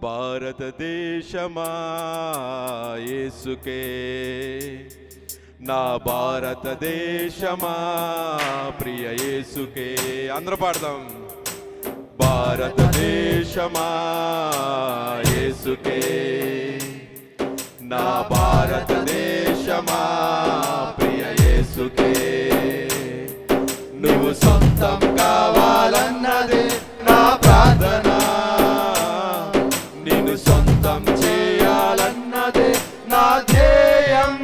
భారతదేశమా యేసుకే, నా భారతదేశమా ప్రియ యేసుకే. అందరూ పాడదాం. భారతదేశమా యేసుకే, నా భారతదేశమా ప్రియ యేసుకే. నువ్వు సొంతం కావాలన్నదే నా ప్రార్థన, నిన్ను సొంతం చేయాలన్నదే నా ధ్యేయం.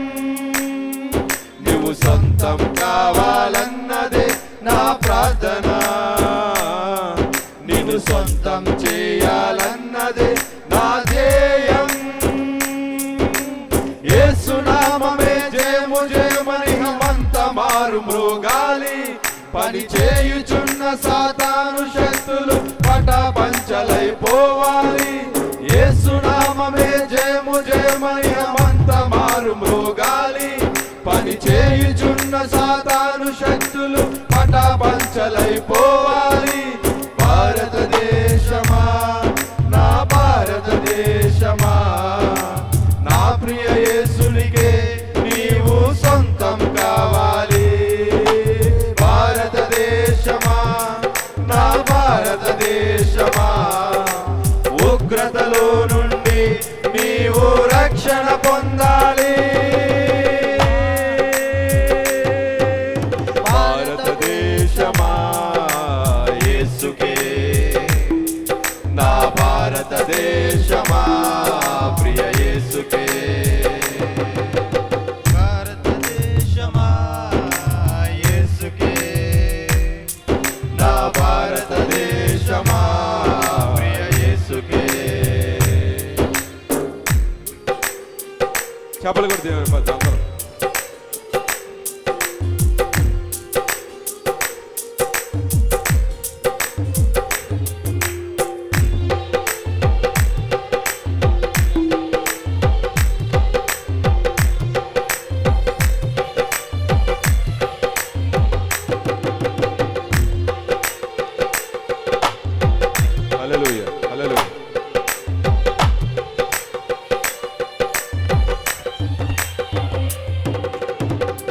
నువ్వు సొంతం కావాలన్నదే నా ప్రార్థన, నిన్ను సొంతం చేయాలన్నదే నా ధ్యేయం. యేసు నామమే జయము జయమని హమంత మారు మృగాలి, పని చేయుచున్న సాతాను శక్తులు పటాపంచలైపోవాలి. యేసు నామమే జయము జయమని హమంత మారు మృగాలి, పని చేయుచున్న సాతాను శక్తులు పటాపంచలైపోవాలి. భారతదేశమా నా భారతదేశమా, నా ప్రియ యేసునికే నీవు సొంతం కావాలి. భారతదేశమా నా భారతదేశమా, ఉగ్రతలో నుండి నీవు రక్షణ పొందాలి. భారతదేశమా యేసుకే, నా భారతదేశమా ప్రియ యేసుకే. భారతదేశమా యేసుకే, నా భారతదేశమా ప్రియ యేసుకే. చప్పలు కొడితే అందరూ.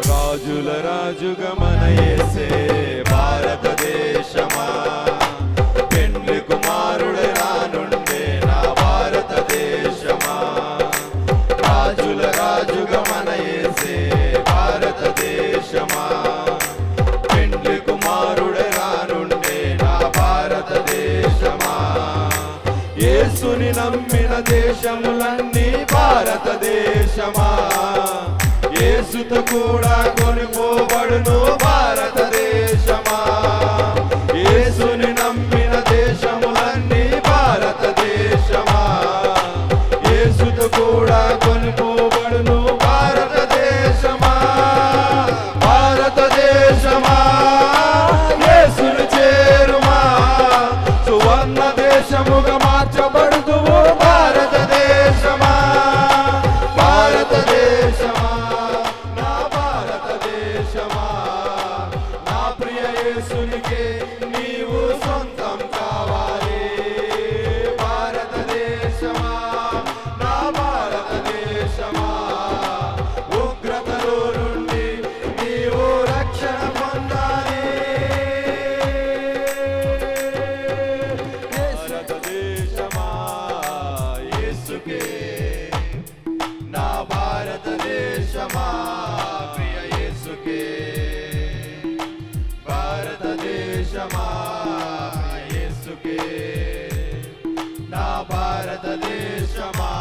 రాజుల రాజుగా మన యేసే భారతదేశమా, పెండ్లి కుమారుడు రానుండే నా భారతదేశమా. రాజుల రాజుగా మన యేసే భారతదేశమా, పెండ్లి కుమారుడు రానుండే నా భారతదేశమా. యేసుని నమ్మిన దేశములన్నీ భారతదేశమా, యేసుతో కూడా కొనుకోబడును భారతదేశమా. యేసుని నమ్మిన దేశములన్నీ భారతదేశమా, యేసుతో కూడా కొనుకోబడును భారతదేశమా. భారతదేశమా యేసును చేరుమా, సువర్ణ దేశముగా మార్చబడుదువు భారతదేశమా. భారతదేశమా నా భారతదేశమా, నా ప్రియ యేసునికే నీవు సొంతం కావాలి. భారతదేశమా నా భారతదేశమా, ఉగ్రతలో నుండి నీవు రక్షణ పొందాలి. భారతదేశమా యేసుకే, నా భారతదేశమా ప్రియ యేసుకే. భారతదేశమా యేసుకే, నా భారతదేశమా